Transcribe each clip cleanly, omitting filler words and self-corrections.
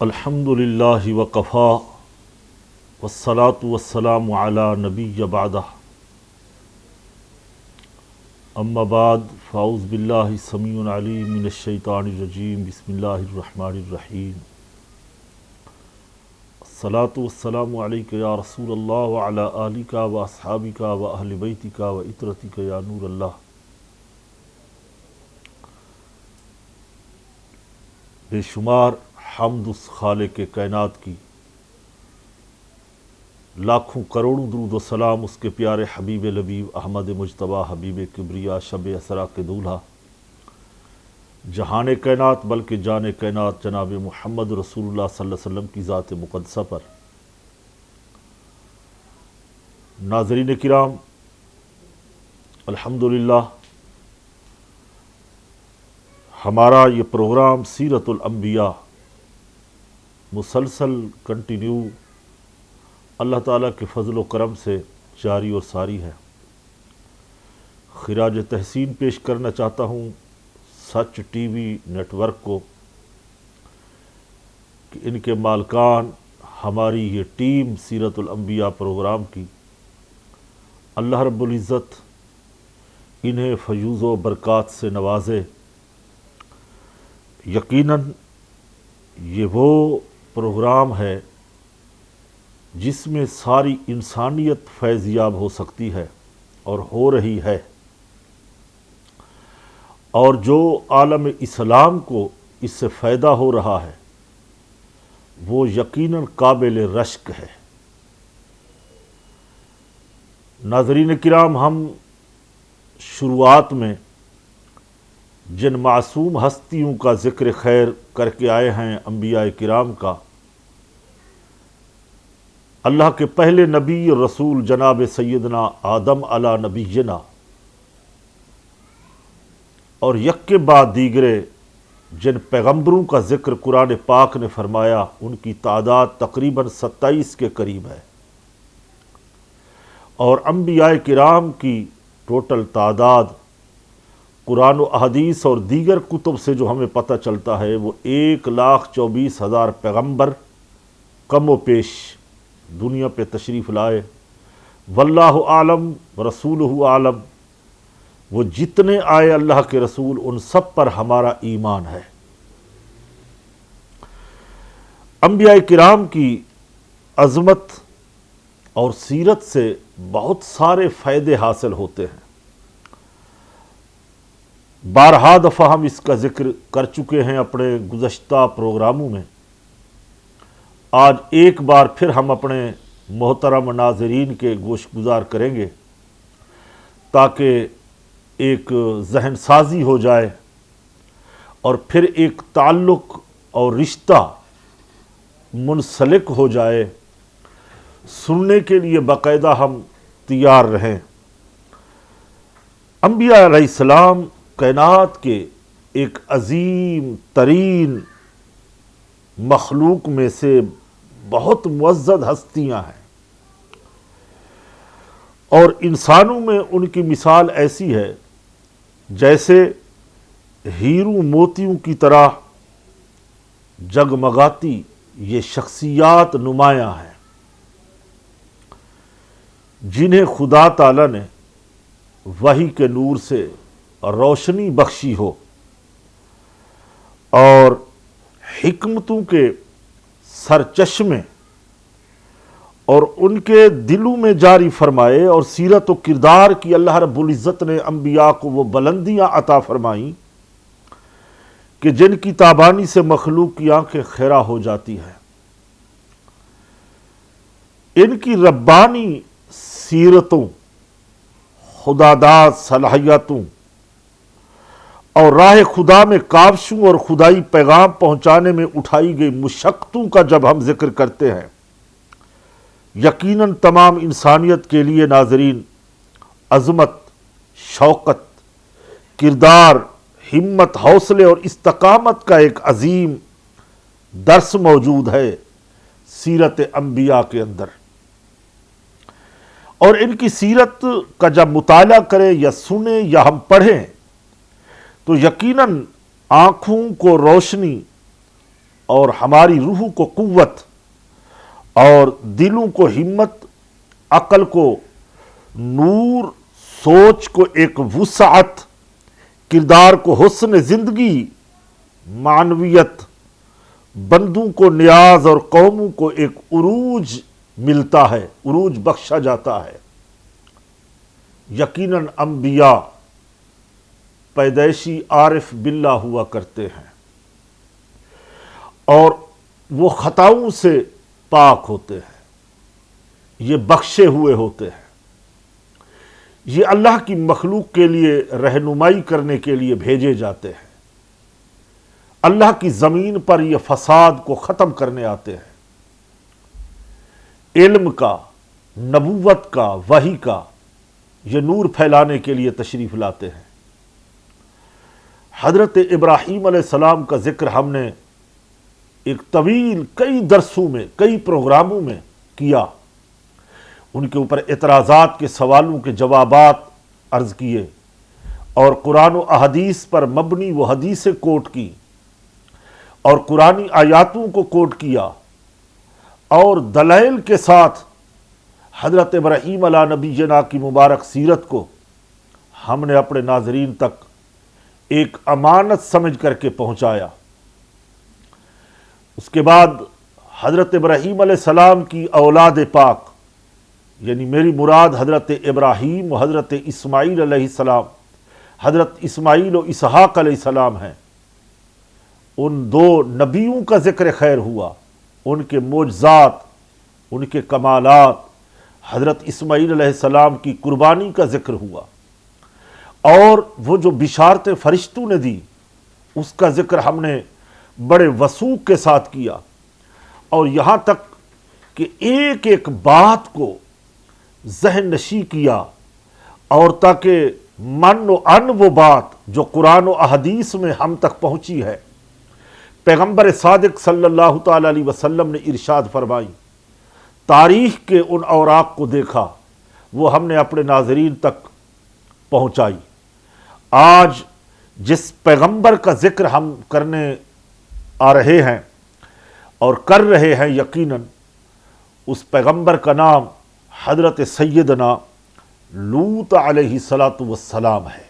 الحمدللہ وکفا والصلاة والسلام علی نبی بعدہ اما بعد فاعوذ باللہ السمیع العلیم من الشیطان الرجیم بسم اللہ الرحمن الرحیم الصلاة والسلام علیک یا رسول اللہ وعلی آلک واصحابک واہل بیتک وعطرتک یا نور اللہ۔ بے شمار حمد اس خالق کائنات کی، لاکھوں کروڑوں درود و سلام اس کے پیارے حبیب لبیب احمد مجتبیٰ حبیب کبریا شب اسرا کے دولہا جہان کائنات بلکہ جان کائنات جناب محمد رسول اللہ صلی اللہ علیہ وسلم کی ذات مقدسہ پر۔ ناظرین کرام، الحمدللہ ہمارا یہ پروگرام سیرت الانبیاء مسلسل کنٹینیو اللہ تعالیٰ کے فضل و کرم سے جاری اور ساری ہے۔ خراج تحسین پیش کرنا چاہتا ہوں سچ ٹی وی نیٹ ورک کو کہ ان کے مالکان ہماری یہ ٹیم سیرت الانبیاء پروگرام کی، اللہ رب العزت انہیں فیوز و برکات سے نوازے۔ یقیناً یہ وہ پروگرام ہے جس میں ساری انسانیت فیض یاب ہو سکتی ہے اور ہو رہی ہے، اور جو عالم اسلام کو اس سے فائدہ ہو رہا ہے وہ یقیناً قابل رشک ہے۔ ناظرین کرام، ہم شروعات میں جن معصوم ہستیوں کا ذکر خیر کر کے آئے ہیں انبیاء کرام کا، اللہ کے پہلے نبی رسول جناب سیدنا آدم علی نبینا اور یک کے بعد دیگرے جن پیغمبروں کا ذکر قرآن پاک نے فرمایا، ان کی تعداد تقریباً 27 کے قریب ہے، اور انبیاء کرام کی ٹوٹل تعداد قرآن و احادیث اور دیگر کتب سے جو ہمیں پتہ چلتا ہے وہ 1,24,000 پیغمبر کم و پیش دنیا پہ تشریف لائے۔ واللہ عالم رسولہ عالم، وہ جتنے آئے اللہ کے رسول ان سب پر ہمارا ایمان ہے۔ انبیاء کرام کی عظمت اور سیرت سے بہت سارے فائدے حاصل ہوتے ہیں۔ بارہا دفعہ ہم اس کا ذکر کر چکے ہیں اپنے گزشتہ پروگراموں میں۔ آج ایک بار پھر ہم اپنے محترم ناظرین کے گوش گزار کریں گے تاکہ ایک ذہن سازی ہو جائے اور پھر ایک تعلق اور رشتہ منسلک ہو جائے، سننے کے لیے باقاعدہ ہم تیار رہیں۔ انبیاء علیہ السلام کائنات کے ایک عظیم ترین مخلوق میں سے بہت معزز ہستیاں ہیں، اور انسانوں میں ان کی مثال ایسی ہے جیسے ہیروں موتیوں کی طرح جگمگاتی یہ شخصیات نمایاں ہیں جنہیں خدا تعالی نے وحی کے نور سے روشنی بخشی ہو اور حکمتوں کے سرچشمے اور ان کے دلوں میں جاری فرمائے، اور سیرت و کردار کی اللہ رب العزت نے انبیاء کو وہ بلندیاں عطا فرمائیں کہ جن کی تابانی سے مخلوق کی آنکھیں خیرہ ہو جاتی ہیں۔ ان کی ربانی سیرتوں، خداداد صلاحیتوں اور راہ خدا میں کاوشوں اور خدائی پیغام پہنچانے میں اٹھائی گئی مشقتوں کا جب ہم ذکر کرتے ہیں، یقیناً تمام انسانیت کے لیے ناظرین عظمت، شوقت، کردار، ہمت، حوصلے اور استقامت کا ایک عظیم درس موجود ہے سیرت انبیاء کے اندر، اور ان کی سیرت کا جب مطالعہ کریں یا سنیں یا ہم پڑھیں تو یقیناً آنکھوں کو روشنی اور ہماری روح کو قوت اور دلوں کو ہمت، عقل کو نور، سوچ کو ایک وسعت، کردار کو حسن زندگی، معنویت، بندوں کو نیاز اور قوموں کو ایک عروج ملتا ہے، عروج بخشا جاتا ہے۔ یقیناً انبیاء پیدائشی عارف باللہ ہوا کرتے ہیں اور وہ خطاؤں سے پاک ہوتے ہیں، یہ بخشے ہوئے ہوتے ہیں، یہ اللہ کی مخلوق کے لیے رہنمائی کرنے کے لیے بھیجے جاتے ہیں، اللہ کی زمین پر یہ فساد کو ختم کرنے آتے ہیں، علم کا، نبوت کا، وحی کا یہ نور پھیلانے کے لیے تشریف لاتے ہیں۔ حضرت ابراہیم علیہ السلام کا ذکر ہم نے ایک طویل کئی درسوں میں، کئی پروگراموں میں کیا، ان کے اوپر اعتراضات کے سوالوں کے جوابات عرض کیے اور قرآن و احادیث پر مبنی وہ حدیثیں کوٹ کی اور قرآنی آیاتوں کو کوٹ کیا اور دلائل کے ساتھ حضرت ابراہیم علیہ نبی جنا کی مبارک سیرت کو ہم نے اپنے ناظرین تک ایک امانت سمجھ کر کے پہنچایا۔ اس کے بعد حضرت ابراہیم علیہ السلام کی اولاد پاک، یعنی میری مراد حضرت ابراہیم و حضرت اسماعیل علیہ السلام، حضرت اسماعیل و اسحاق علیہ السلام ہیں، ان دو نبیوں کا ذکر خیر ہوا، ان کے معجزات، ان کے کمالات، حضرت اسماعیل علیہ السلام کی قربانی کا ذکر ہوا اور وہ جو بشارتیں فرشتوں نے دی اس کا ذکر ہم نے بڑے وثوق کے ساتھ کیا، اور یہاں تک کہ ایک ایک بات کو ذہن نشی کیا، اور تاکہ من و ان وہ بات جو قرآن و احادیث میں ہم تک پہنچی ہے، پیغمبر صادق صلی اللہ تعالی علیہ وسلم نے ارشاد فرمائی، تاریخ کے ان اوراق کو دیکھا، وہ ہم نے اپنے ناظرین تک پہنچائی۔ آج جس پیغمبر کا ذکر ہم کرنے آ رہے ہیں اور کر رہے ہیں، یقیناً اس پیغمبر کا نام حضرت سیدنا لوط علیہ السلام ہے۔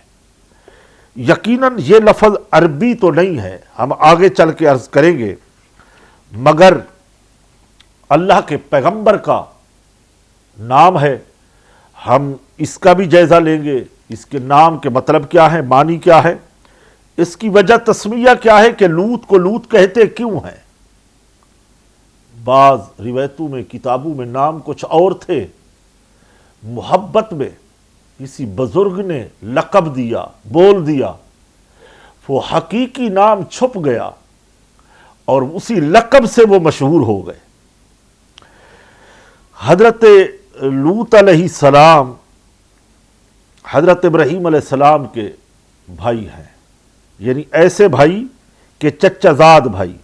یقیناً یہ لفظ عربی تو نہیں ہے، ہم آگے چل کے عرض کریں گے، مگر اللہ کے پیغمبر کا نام ہے، ہم اس کا بھی جائزہ لیں گے، اس کے نام کے مطلب کیا ہے، معنی کیا ہے، اس کی وجہ تسمیہ کیا ہے کہ لوط کو لوط کہتے کیوں ہیں۔ بعض روایتوں میں، کتابوں میں نام کچھ اور تھے، محبت میں کسی بزرگ نے لقب دیا، بول دیا، وہ حقیقی نام چھپ گیا اور اسی لقب سے وہ مشہور ہو گئے۔ حضرت لوط علیہ السلام حضرت ابراہیم علیہ السلام کے بھائی ہیں، یعنی ایسے بھائی کہ چچا زاد بھائی،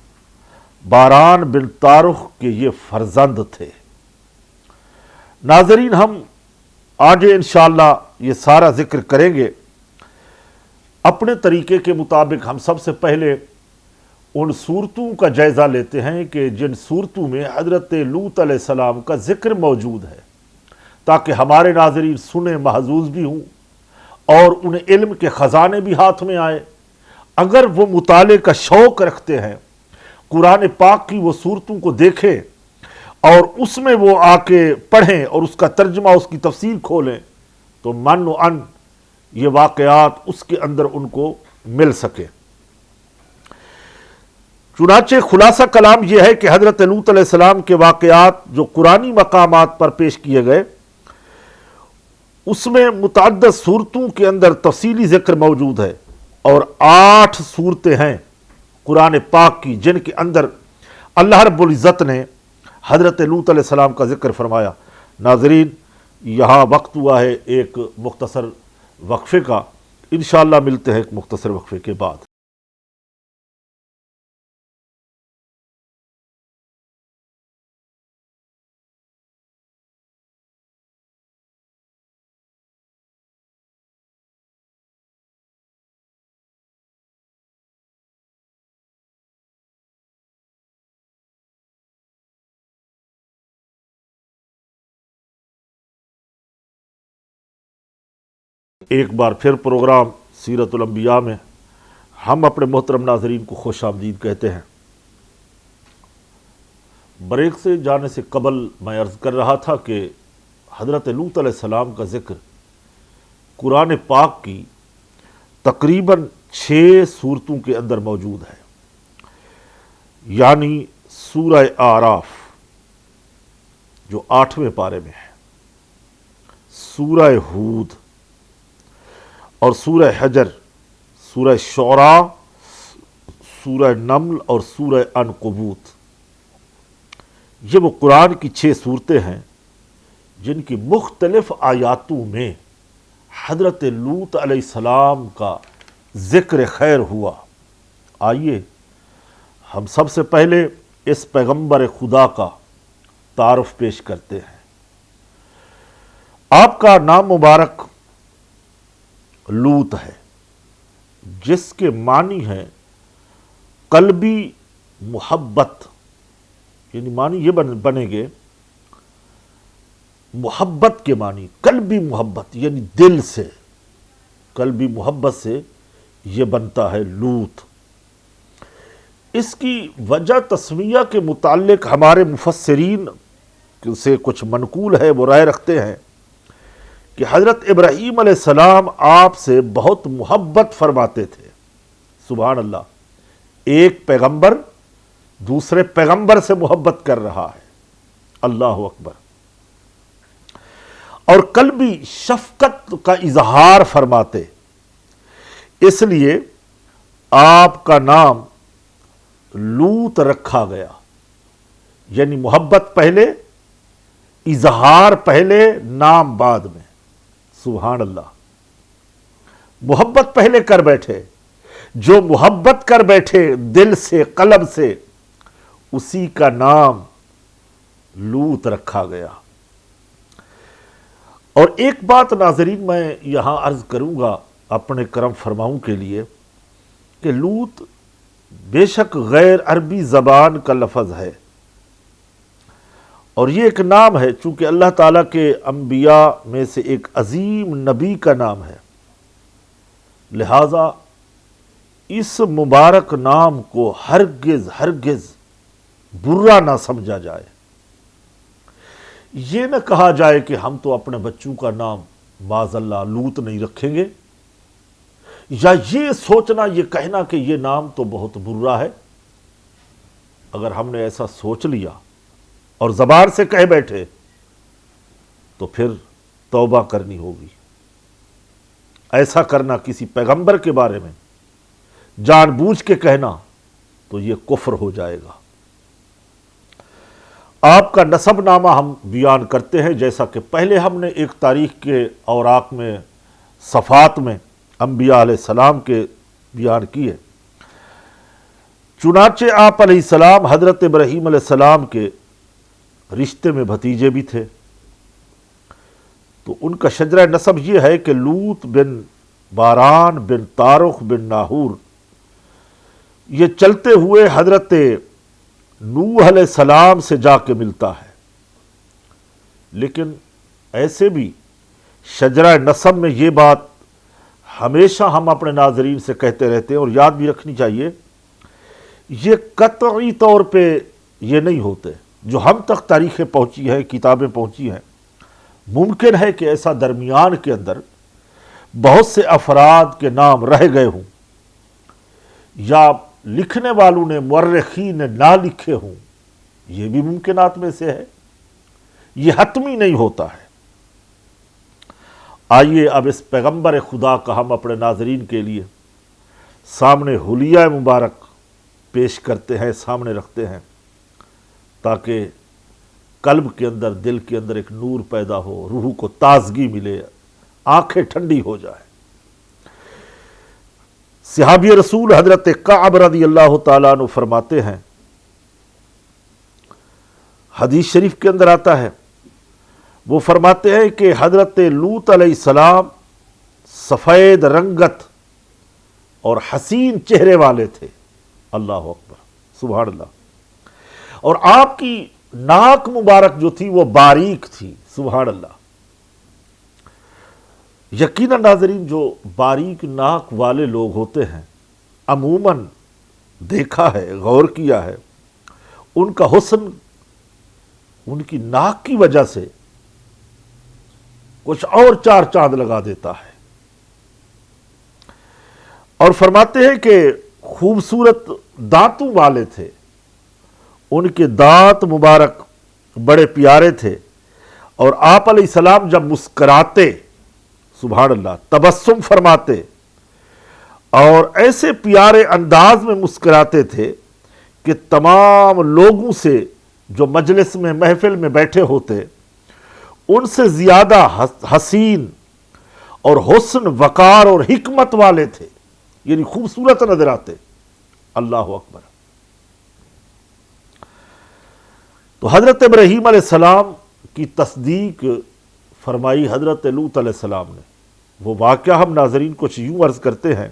باران بن تارخ کے یہ فرزند تھے۔ ناظرین، ہم آگے انشاءاللہ یہ سارا ذکر کریں گے اپنے طریقے کے مطابق۔ ہم سب سے پہلے ان صورتوں کا جائزہ لیتے ہیں کہ جن صورتوں میں حضرت لوط علیہ السلام کا ذکر موجود ہے، تاکہ ہمارے ناظرین سنیں، محظوظ بھی ہوں اور انہیں علم کے خزانے بھی ہاتھ میں آئے۔ اگر وہ مطالعے کا شوق رکھتے ہیں، قرآن پاک کی وہ صورتوں کو دیکھیں اور اس میں وہ آ کے پڑھیں اور اس کا ترجمہ، اس کی تفسیر کھولیں، تو من و ان یہ واقعات اس کے اندر ان کو مل سکے۔ چنانچہ خلاصہ کلام یہ ہے کہ حضرت لوط علیہ السلام کے واقعات جو قرآنی مقامات پر پیش کیے گئے، اس میں متعدد صورتوں کے اندر تفصیلی ذکر موجود ہے، اور 8 صورتیں ہیں قرآن پاک کی جن کے اندر اللہ رب العزت نے حضرت لوط علیہ السلام کا ذکر فرمایا۔ ناظرین، یہاں وقت ہوا ہے ایک مختصر وقفے کا، انشاءاللہ ملتے ہیں ایک مختصر وقفے کے بعد۔ ایک بار پھر پروگرام سیرت الانبیاء میں ہم اپنے محترم ناظرین کو خوش آمدید کہتے ہیں۔ بریک سے جانے سے قبل میں عرض کر رہا تھا کہ حضرت لوط علیہ السلام کا ذکر قرآن پاک کی تقریباً 6 سورتوں کے اندر موجود ہے، یعنی سورہ اعراف جو 8ویں پارے میں ہے، سورہ ہود اور سورہ حجر، سورہ شعراء، سورہ نمل اور سورہ عنکبوت۔ یہ وہ قرآن کی 6 سورتیں ہیں جن کی مختلف آیاتوں میں حضرت لوط علیہ السلام کا ذکر خیر ہوا۔ آئیے ہم سب سے پہلے اس پیغمبر خدا کا تعارف پیش کرتے ہیں۔ آپ کا نام مبارک لوط ہے، جس کے معنی ہیں قلبی محبت، یعنی معنی یہ بنے گے محبت کے معنی، قلبی محبت یعنی دل سے، قلبی محبت سے یہ بنتا ہے لوط۔ اس کی وجہ تسمیہ کے متعلق ہمارے مفسرین سے کچھ منقول ہے، وہ رائے رکھتے ہیں کہ حضرت ابراہیم علیہ السلام آپ سے بہت محبت فرماتے تھے۔ سبحان اللہ، ایک پیغمبر دوسرے پیغمبر سے محبت کر رہا ہے، اللہ اکبر۔ اور قلبی شفقت کا اظہار فرماتے، اس لیے آپ کا نام لوط رکھا گیا، یعنی محبت پہلے، اظہار پہلے، نام بعد میں۔ سبحان اللہ، محبت پہلے کر بیٹھے، جو محبت کر بیٹھے دل سے، قلب سے، اسی کا نام لوط رکھا گیا۔ اور ایک بات ناظرین میں یہاں عرض کروں گا اپنے کرم فرماؤں کے لیے کہ لوط بے شک غیر عربی زبان کا لفظ ہے، اور یہ ایک نام ہے، چونکہ اللہ تعالیٰ کے انبیاء میں سے ایک عظیم نبی کا نام ہے، لہذا اس مبارک نام کو ہرگز برا نہ سمجھا جائے۔ یہ نہ کہا جائے کہ ہم تو اپنے بچوں کا نام معاذ اللہ لوط نہیں رکھیں گے، یا یہ سوچنا، یہ کہنا کہ یہ نام تو بہت برا ہے۔ اگر ہم نے ایسا سوچ لیا اور زبان سے کہہ بیٹھے تو پھر توبہ کرنی ہوگی۔ ایسا کرنا کسی پیغمبر کے بارے میں جان بوجھ کے کہنا تو یہ کفر ہو جائے گا۔ آپ کا نسب نامہ ہم بیان کرتے ہیں، جیسا کہ پہلے ہم نے ایک تاریخ کے اوراق میں، صفات میں انبیاء علیہ السلام کے بیان کیے۔ چنانچہ آپ علیہ السلام حضرت ابراہیم علیہ السلام کے رشتے میں بھتیجے بھی تھے، تو ان کا شجرہ نسب یہ ہے کہ لوط بن باران بن تارخ بن ناہور، یہ چلتے ہوئے حضرت نوح علیہ السلام سے جا کے ملتا ہے۔ لیکن ایسے بھی شجرہ نسب میں یہ بات ہمیشہ ہم اپنے ناظرین سے کہتے رہتے ہیں اور یاد بھی رکھنی چاہیے، یہ قطعی طور پہ یہ نہیں ہوتے۔ جو ہم تک تاریخیں پہنچی ہیں، کتابیں پہنچی ہیں، ممکن ہے کہ ایسا درمیان کے اندر بہت سے افراد کے نام رہ گئے ہوں، یا لکھنے والوں نے، مورخین نے نہ لکھے ہوں، یہ بھی ممکنات میں سے ہے، یہ حتمی نہیں ہوتا ہے۔ آئیے اب اس پیغمبر خدا کا ہم اپنے ناظرین کے لیے سامنے حلیہ مبارک پیش کرتے ہیں، سامنے رکھتے ہیں، تاکہ قلب کے اندر، دل کے اندر ایک نور پیدا ہو، روح کو تازگی ملے، آنکھیں ٹھنڈی ہو جائے۔ صحابی رسول حضرت کعب رضی اللہ تعالیٰ عنہ فرماتے ہیں، حدیث شریف کے اندر آتا ہے، وہ فرماتے ہیں کہ حضرت لوط علیہ السلام سفید رنگت اور حسین چہرے والے تھے، اللہ اکبر، سبحان اللہ، اور آپ کی ناک مبارک جو تھی وہ باریک تھی، سبحان اللہ۔ یقیناً ناظرین جو باریک ناک والے لوگ ہوتے ہیں عموماً دیکھا ہے، غور کیا ہے، ان کا حسن ان کی ناک کی وجہ سے کچھ اور چار چاند لگا دیتا ہے۔ اور فرماتے ہیں کہ خوبصورت دانتوں والے تھے، ان کے دانت مبارک بڑے پیارے تھے، اور آپ علیہ السلام جب مسکراتے، سبحان اللہ، تبسم فرماتے اور ایسے پیارے انداز میں مسکراتے تھے کہ تمام لوگوں سے جو مجلس میں محفل میں بیٹھے ہوتے ان سے زیادہ حسین اور حسن وقار اور حکمت والے تھے، یعنی خوبصورت نظر آتے۔ اللہ اکبر۔ تو حضرت ابراہیم علیہ السلام کی تصدیق فرمائی حضرت لوط علیہ السلام نے۔ وہ واقعہ ہم ناظرین کچھ یوں عرض کرتے ہیں،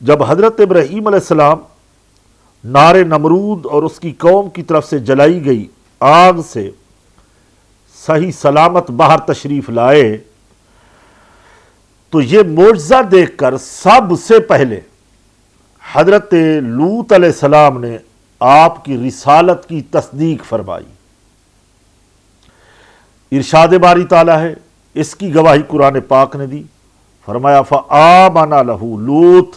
جب حضرت ابراہیم علیہ السلام نار نمرود اور اس کی قوم کی طرف سے جلائی گئی آگ سے صحیح سلامت باہر تشریف لائے تو یہ معجزہ دیکھ کر سب سے پہلے حضرت لوط علیہ السلام نے آپ کی رسالت کی تصدیق فرمائی۔ ارشاد باری تعالیٰ ہے، اس کی گواہی قرآن پاک نے دی، فرمایا فآمن لہ لوط۔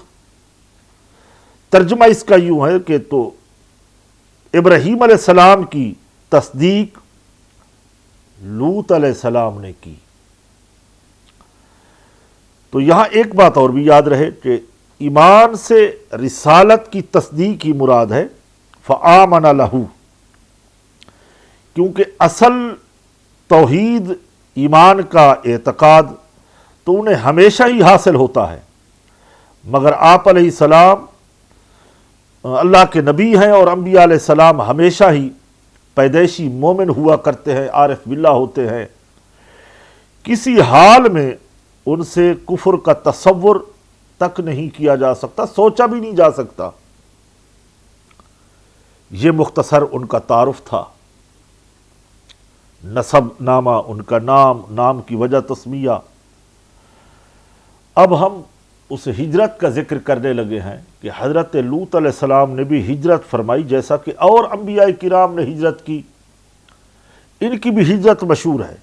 ترجمہ اس کا یوں ہے کہ تو ابراہیم علیہ السلام کی تصدیق لوط علیہ السلام نے کی۔ تو یہاں ایک بات اور بھی یاد رہے کہ ایمان سے رسالت کی تصدیق ہی مراد ہے، فآمن لہ، کیونکہ اصل توحید ایمان کا اعتقاد تو انہیں ہمیشہ ہی حاصل ہوتا ہے، مگر آپ علیہ السلام اللہ کے نبی ہیں اور انبیاء علیہ السلام ہمیشہ ہی پیدائشی مومن ہوا کرتے ہیں، عارف باللہ ہوتے ہیں، کسی حال میں ان سے کفر کا تصور تک نہیں کیا جا سکتا، سوچا بھی نہیں جا سکتا۔ یہ مختصر ان کا تعارف تھا، نسب نامہ ان کا نام کی وجہ تسمیہ۔ اب ہم اس ہجرت کا ذکر کرنے لگے ہیں کہ حضرت لوط علیہ السلام نے بھی ہجرت فرمائی، جیسا کہ اور انبیاء کرام نے ہجرت کی، ان کی بھی ہجرت مشہور ہے۔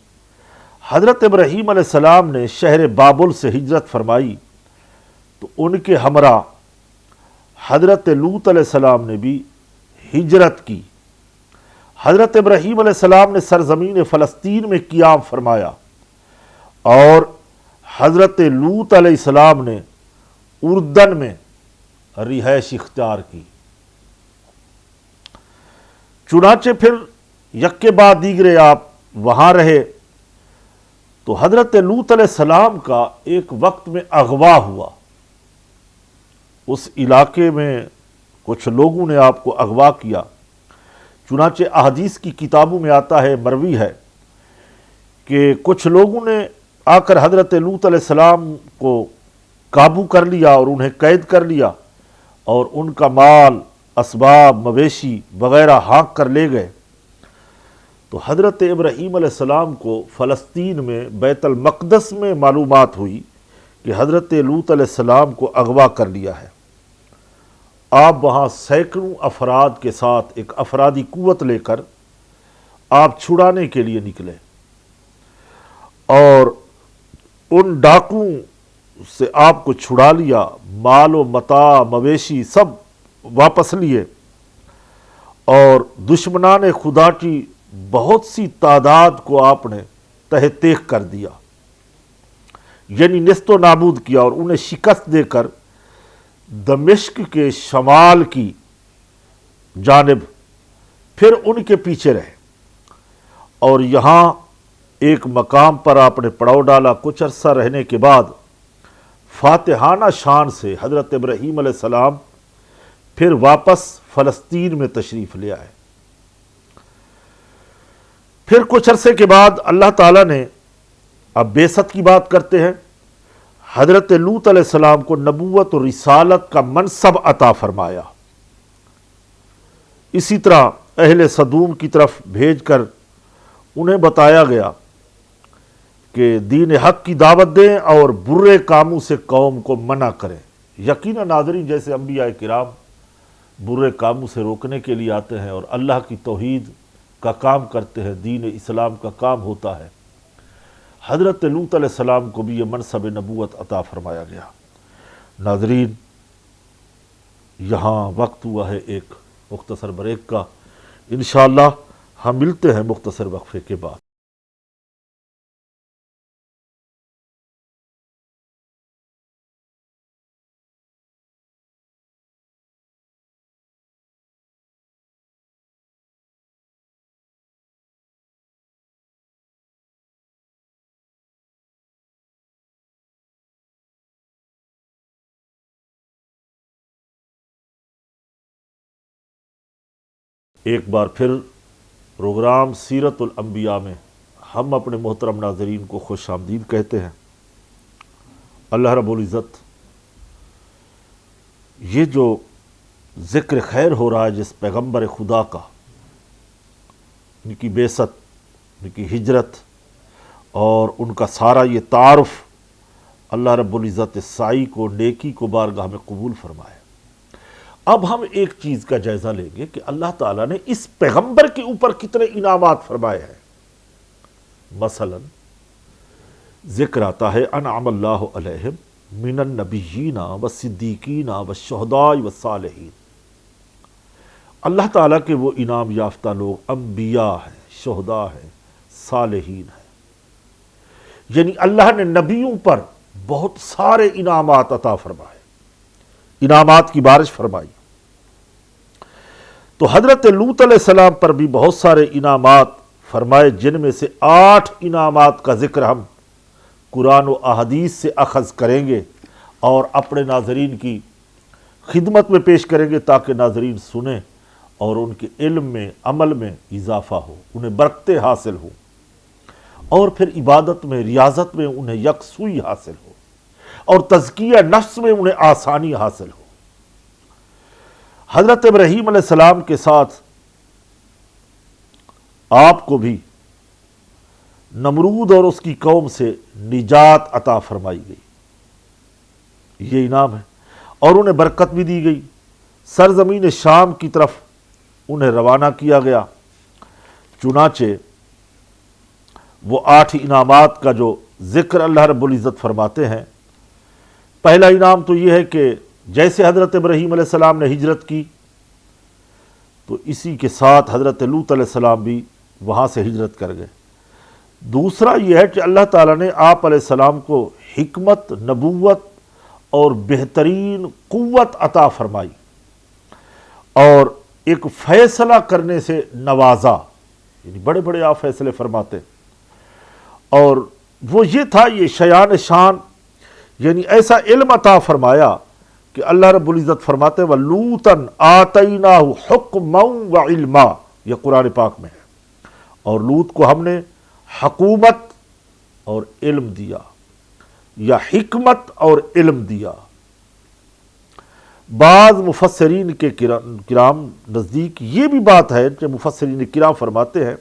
حضرت ابراہیم علیہ السلام نے شہر بابل سے ہجرت فرمائی تو ان کے ہمراہ حضرت لوط علیہ السلام نے بھی ہجرت کی۔ حضرت ابراہیم علیہ السلام نے سرزمین فلسطین میں قیام فرمایا اور حضرت لوط علیہ السلام نے اردن میں رہائش اختیار کی۔ چنانچہ پھر یک کے بعد دیگرے آپ وہاں رہے تو حضرت لوط علیہ السلام کا ایک وقت میں اغوا ہوا۔ اس علاقے میں کچھ لوگوں نے آپ کو اغوا کیا، چنانچہ احادیث کی کتابوں میں آتا ہے، مروی ہے کہ کچھ لوگوں نے آ کر حضرت لوط علیہ السلام کو قابو کر لیا اور انہیں قید کر لیا اور ان کا مال، اسباب، مویشی وغیرہ ہانک کر لے گئے۔ تو حضرت ابراہیم علیہ السلام کو فلسطین میں بیت المقدس میں معلومات ہوئی کہ حضرت لوط علیہ السلام کو اغوا کر لیا ہے۔ آپ وہاں سینکڑوں افراد کے ساتھ ایک افرادی قوت لے کر آپ چھڑانے کے لیے نکلے اور ان ڈاکوؤں سے آپ کو چھڑا لیا، مال و متاع، مویشی سب واپس لیے، اور دشمنان خدا کی بہت سی تعداد کو آپ نے تہ تیغ کر دیا، یعنی نیست و نابود کیا، اور انہیں شکست دے کر دمشق کے شمال کی جانب پھر ان کے پیچھے رہے، اور یہاں ایک مقام پر آپ نے پڑاؤ ڈالا۔ کچھ عرصہ رہنے کے بعد فاتحانہ شان سے حضرت ابراہیم علیہ السلام پھر واپس فلسطین میں تشریف لے آئے۔ پھر کچھ عرصے کے بعد اللہ تعالیٰ نے، اب بعثت کی بات کرتے ہیں، حضرت لوط علیہ السلام کو نبوت و رسالت کا منصب عطا فرمایا۔ اسی طرح اہل سدوم کی طرف بھیج کر انہیں بتایا گیا کہ دین حق کی دعوت دیں اور برے کاموں سے قوم کو منع کریں۔ یقیناً ناظرین، جیسے انبیاء کرام برے کاموں سے روکنے کے لیے آتے ہیں اور اللہ کی توحید کا کام کرتے ہیں، دین اسلام کا کام ہوتا ہے، حضرت لوط علیہ السلام کو بھی یہ منصب نبوت عطا فرمایا گیا۔ ناظرین، یہاں وقت ہوا ہے ایک مختصر بریک کا، انشاءاللہ ہم ملتے ہیں مختصر وقفے کے بعد۔ ایک بار پھر پروگرام سیرت الانبیاء میں ہم اپنے محترم ناظرین کو خوش آمدید کہتے ہیں۔ اللہ رب العزت یہ جو ذکر خیر ہو رہا ہے جس پیغمبر خدا کا، ان کی بعثت، ان کی ہجرت اور ان کا سارا یہ تعارف، اللہ رب العزت سعی کو، نیکی کو بارگاہ میں قبول فرمائے۔ اب ہم ایک چیز کا جائزہ لیں گے کہ اللہ تعالیٰ نے اس پیغمبر کے اوپر کتنے انعامات فرمائے ہیں۔ مثلا ذکر آتا ہے انعم اللہ علیہم من النبیین والصدیقین والشہداء والصالحین۔ اللہ تعالیٰ کے وہ انعام یافتہ لوگ انبیاء ہیں، شہداء ہیں، صالحین ہیں، یعنی اللہ نے نبیوں پر بہت سارے انعامات عطا فرمائے، انعامات کی بارش فرمائی۔ تو حضرت لوط علیہ السلام پر بھی بہت سارے انعامات فرمائے، جن میں سے 8 انعامات کا ذکر ہم قرآن و احادیث سے اخذ کریں گے اور اپنے ناظرین کی خدمت میں پیش کریں گے تاکہ ناظرین سنیں اور ان کے علم میں، عمل میں اضافہ ہو، انہیں برکتیں حاصل ہوں اور پھر عبادت میں، ریاضت میں انہیں یکسوئی حاصل ہو اور تزکیہ نفس میں انہیں آسانی حاصل ہو۔ حضرت ابراہیم علیہ السلام کے ساتھ آپ کو بھی نمرود اور اس کی قوم سے نجات عطا فرمائی گئی، یہ انعام ہے، اور انہیں برکت بھی دی گئی۔ سرزمین شام کی طرف انہیں روانہ کیا گیا۔ چنانچہ وہ 8 انعامات کا جو ذکر اللہ رب العزت فرماتے ہیں، پہلا انعام تو یہ ہے کہ جیسے حضرت ابراہیم علیہ السلام نے ہجرت کی تو اسی کے ساتھ حضرت لوط علیہ السلام بھی وہاں سے ہجرت کر گئے۔ دوسرا یہ ہے کہ اللہ تعالیٰ نے آپ علیہ السلام کو حکمت، نبوت اور بہترین قوت عطا فرمائی اور ایک فیصلہ کرنے سے نوازا، یعنی بڑے بڑے آپ فیصلے فرماتے، اور وہ یہ تھا، یہ شیان شان، یعنی ایسا علم عطا فرمایا کہ اللہ رب العزت فرماتے ہیں وَلُوطًا آتَيْنَاهُ حُكْمًا وَعِلْمًا، یہ قرآن پاک میں ہے، اور لوط کو ہم نے حکومت اور علم دیا یا حکمت اور علم دیا۔ بعض مفسرین کے کرام نزدیک یہ بھی بات ہے کہ مفسرین کرام فرماتے ہیں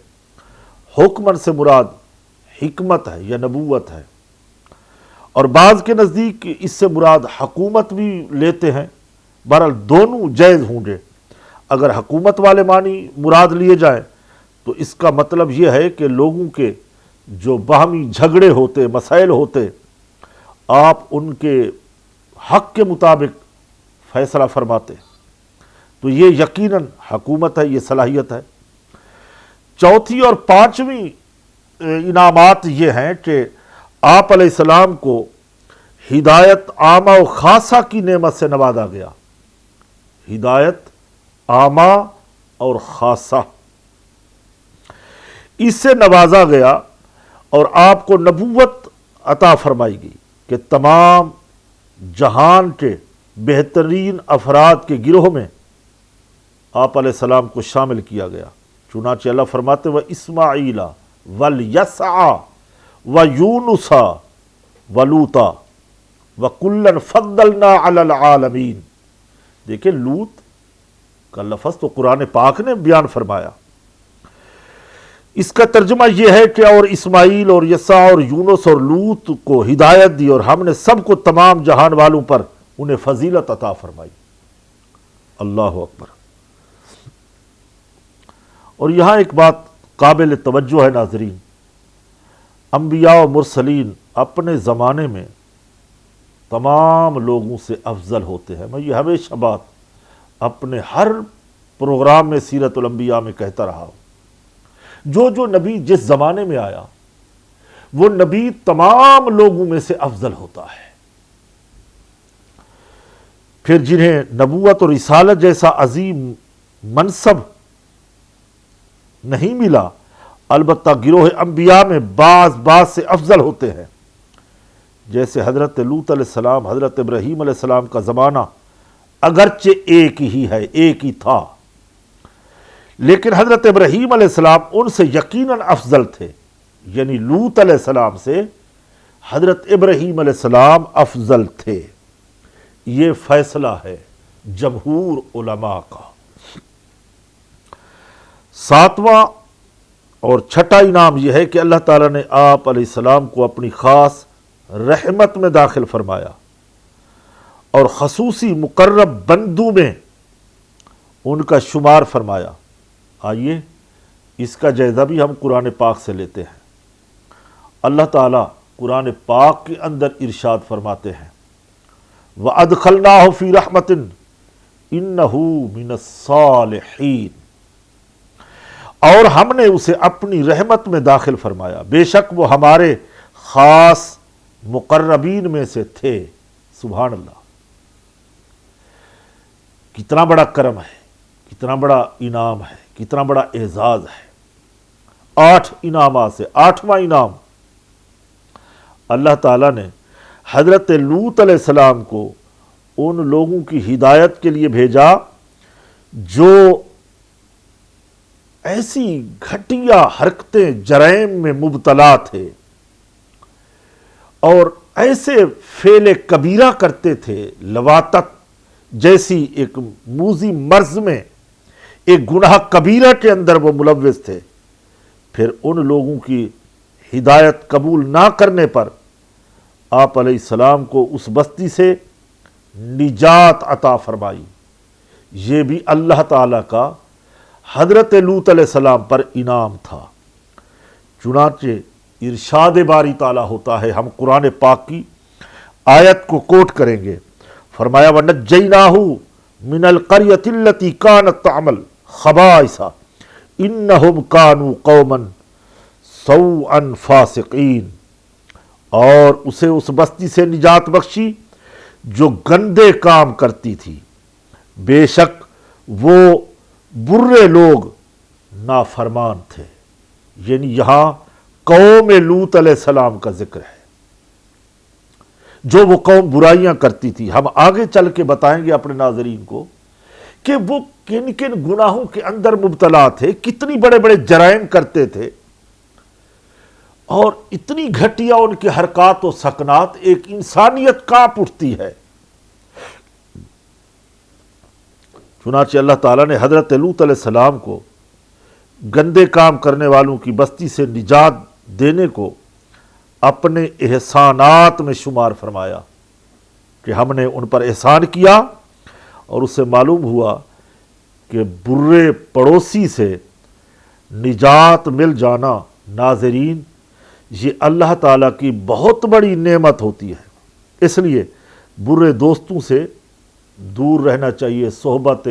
حکمن سے مراد حکمت ہے یا نبوت ہے، اور بعض کے نزدیک اس سے مراد حکومت بھی لیتے ہیں۔ بہرحال دونوں جائز ہوں گے۔ اگر حکومت والے معنی مراد لیے جائیں تو اس کا مطلب یہ ہے کہ لوگوں کے جو باہمی جھگڑے ہوتے، مسائل ہوتے، آپ ان کے حق کے مطابق فیصلہ فرماتے، تو یہ یقیناً حکومت ہے، یہ صلاحیت ہے۔ چوتھی اور پانچویں انعامات یہ ہیں کہ آپ علیہ السلام کو ہدایت عامہ و خاصہ کی نعمت سے نوازا گیا، ہدایت عامہ اور خاصہ، اس سے نوازا گیا، اور آپ کو نبوت عطا فرمائی گئی کہ تمام جہان کے بہترین افراد کے گروہ میں آپ علیہ السلام کو شامل کیا گیا۔ چنانچہ اللہ فرماتے وَإِسْمَاعِيلَ وَالْيَسْعَ وَيُونُسَ وَلُوطَ وَكُلًّا فَضَّلْنَا عَلَى الْعَالَمِينَ۔ دیکھیں لوط کا لفظ تو قرآن پاک نے بیان فرمایا، اس کا ترجمہ یہ ہے کہ اور اسماعیل اور یسع اور یونس اور لوط کو ہدایت دی اور ہم نے سب کو تمام جہان والوں پر انہیں فضیلت عطا فرمائی۔ اللہ اکبر۔ اور یہاں ایک بات قابل توجہ ہے ناظرین، انبیاء و مرسلین اپنے زمانے میں تمام لوگوں سے افضل ہوتے ہیں۔ میں یہ ہمیشہ بات اپنے ہر پروگرام میں سیرت الانبیاء میں کہتا رہا ہوں، جو نبی جس زمانے میں آیا وہ نبی تمام لوگوں میں سے افضل ہوتا ہے۔ پھر جنہیں نبوت اور رسالت جیسا عظیم منصب نہیں ملا، البتہ گروہ انبیاء میں بعض سے افضل ہوتے ہیں، جیسے حضرت لوط علیہ السلام، حضرت ابراہیم علیہ السلام کا زمانہ اگرچہ ایک ہی ہے، ایک ہی تھا، لیکن حضرت ابراہیم علیہ السلام ان سے یقیناً افضل تھے، یعنی لوط علیہ السلام سے حضرت ابراہیم علیہ السلام افضل تھے۔ یہ فیصلہ ہے جمہور علماء کا۔ ساتواں اور چھٹا انعام یہ ہے کہ اللہ تعالیٰ نے آپ علیہ السلام کو اپنی خاص رحمت میں داخل فرمایا اور خصوصی مقرب بندوں میں ان کا شمار فرمایا۔ آئیے اس کا جائزہ بھی ہم قرآن پاک سے لیتے ہیں۔ اللہ تعالیٰ قرآن پاک کے اندر ارشاد فرماتے ہیں، وَأَدْخَلْنَاهُ فِي رَحْمَةٍ إِنَّهُ مِنَ الصَّالِحِينَ، اور ہم نے اسے اپنی رحمت میں داخل فرمایا، بے شک وہ ہمارے خاص مقربین میں سے تھے۔ سبحان اللہ، کتنا بڑا کرم ہے، کتنا بڑا انعام ہے، کتنا بڑا اعزاز ہے۔ 8 انعامات سے 8واں انعام، اللہ تعالیٰ نے حضرت لوط علیہ السلام کو ان لوگوں کی ہدایت کے لیے بھیجا جو ایسی گھٹیا حرکتیں جرائم میں مبتلا تھے اور ایسے فعل کبیرہ کرتے تھے، لواطت جیسی ایک موذی مرض میں، ایک گناہ کبیرہ کے اندر وہ ملوث تھے۔ پھر ان لوگوں کی ہدایت قبول نہ کرنے پر آپ علیہ السلام کو اس بستی سے نجات عطا فرمائی۔ یہ بھی اللہ تعالیٰ کا حضرت لوط علیہ السلام پر انعام تھا۔ چنانچہ ارشاد باری تعالیٰ ہوتا ہے، ہم قرآن پاک کی آیت کو کوٹ کریں گے، فرمایا وَنَجَّيْنَاهُ مِنَ الْقَرْيَةِ الَّتِي كَانَتْ تَعْمَلُ الْخَبَائِثَ إِنَّهُمْ كَانُوا قَوْمًا سَوْءًا فَاسِقِينَ، اور اسے اس بستی سے نجات بخشی جو گندے کام کرتی تھی، بے شک وہ برے لوگ نافرمان تھے۔ یعنی یہاں قوم لوط علیہ السلام کا ذکر ہے، جو وہ قوم برائیاں کرتی تھی۔ ہم آگے چل کے بتائیں گے اپنے ناظرین کو کہ وہ کن کن گناہوں کے اندر مبتلا تھے، کتنی بڑے بڑے جرائم کرتے تھے، اور اتنی گھٹیا ان کے حرکات و سکنات، ایک انسانیت کانپ اٹھتی ہے۔ چنانچہ اللہ تعالیٰ نے حضرت لوط علیہ السلام کو گندے کام کرنے والوں کی بستی سے نجات دینے کو اپنے احسانات میں شمار فرمایا کہ ہم نے ان پر احسان کیا، اور اس سے معلوم ہوا کہ برے پڑوسی سے نجات مل جانا، ناظرین، یہ اللہ تعالیٰ کی بہت بڑی نعمت ہوتی ہے۔ اس لیے برے دوستوں سے دور رہنا چاہیے۔ صحبت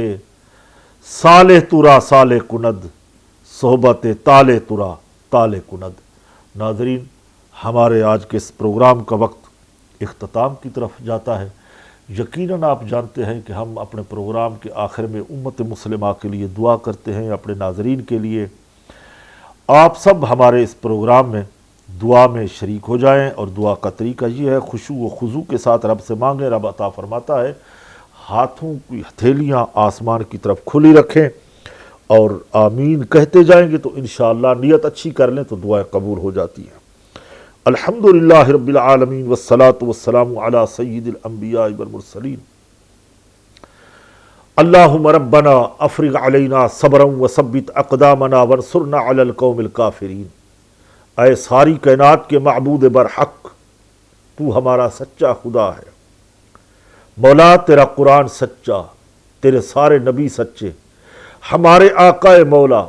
صالح ترا صالح کند، صحبت طالح ترا طالح کند۔ ناظرین، ہمارے آج کے اس پروگرام کا وقت اختتام کی طرف جاتا ہے۔ یقیناً آپ جانتے ہیں کہ ہم اپنے پروگرام کے آخر میں امت مسلمہ کے لیے دعا کرتے ہیں، اپنے ناظرین کے لیے۔ آپ سب ہمارے اس پروگرام میں دعا میں شریک ہو جائیں، اور دعا کا طریقہ یہ ہے، خشوع و خضوع کے ساتھ رب سے مانگیں۔ رب عطا فرماتا ہے۔ ہاتھوں کی ہتھیلیاں آسمان کی طرف کھلی رکھیں اور آمین کہتے جائیں گے تو انشاءاللہ نیت اچھی کر لیں تو دعائیں قبول ہو جاتی ہیں۔ الحمدللہ رب العالمین والصلاة والسلام علی سید الانبیاء والمرسلین اللہم ربنا افرغ علینا صبرا وثبت اقدامنا وانصرنا علی القوم الکافرین۔ اے ساری کائنات کے معبود برحق، تو ہمارا سچا خدا ہے مولا، تیرا قرآن سچا، تیرے سارے نبی سچے، ہمارے آقا مولا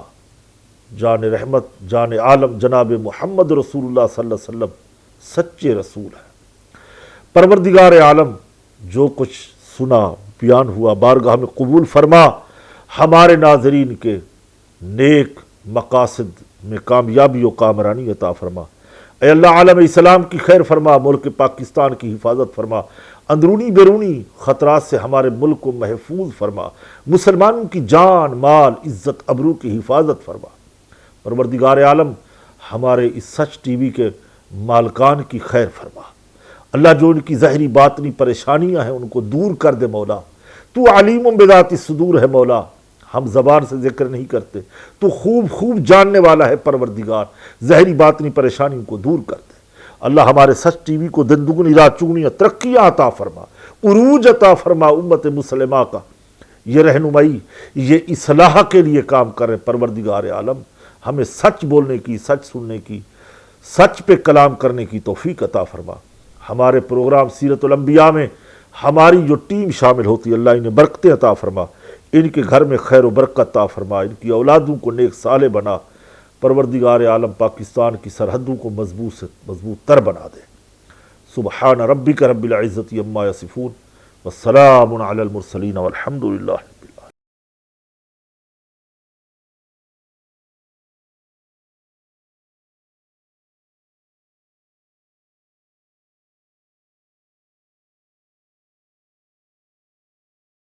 جان رحمت جان عالم جناب محمد رسول اللہ صلی اللہ علیہ وسلم سچے رسول ہیں۔ پروردگار عالم، جو کچھ سنا بیان ہوا بارگاہ میں قبول فرما، ہمارے ناظرین کے نیک مقاصد میں کامیابی و کامرانی عطا فرما۔ اے اللہ عالم اسلام کی خیر فرما، ملک پاکستان کی حفاظت فرما، اندرونی بیرونی خطرات سے ہمارے ملک کو محفوظ فرما، مسلمانوں کی جان مال عزت ابرو کی حفاظت فرما۔ پروردگار عالم، ہمارے اس سچ ٹی وی کے مالکان کی خیر فرما اللہ، جو ان کی ظاہری باطنی پریشانیاں ہیں ان کو دور کر دے مولا۔ تو علیم بذات الصدور ہے مولا، ہم زبان سے ذکر نہیں کرتے، تو خوب جاننے والا ہے پروردگار، ظاہری باطنی پریشانیوں کو دور کر دے اللہ۔ ہمارے سچ ٹی وی کو دن دگنی رات چگنی ترقیاں عطا فرما، عروج عطا فرما، امت مسلمہ کا یہ رہنمائی، یہ اصلاح کے لیے کام کر رہے پروردگار عالم، ہمیں سچ بولنے کی، سچ سننے کی، سچ پہ کلام کرنے کی توفیق عطا فرما۔ ہمارے پروگرام سیرت الانبیاء میں ہماری جو ٹیم شامل ہوتی ہے اللہ انہیں برکتیں عطا فرما، ان کے گھر میں خیر و برکت عطا فرما، ان کی اولادوں کو نیک صالح بنا۔ پروردگار عالم، پاکستان کی سرحدوں کو مضبوط تر بنا دے۔ سبحان ربک رب العزت عما یصفون والسلام علی المرسلین والحمد للہ۔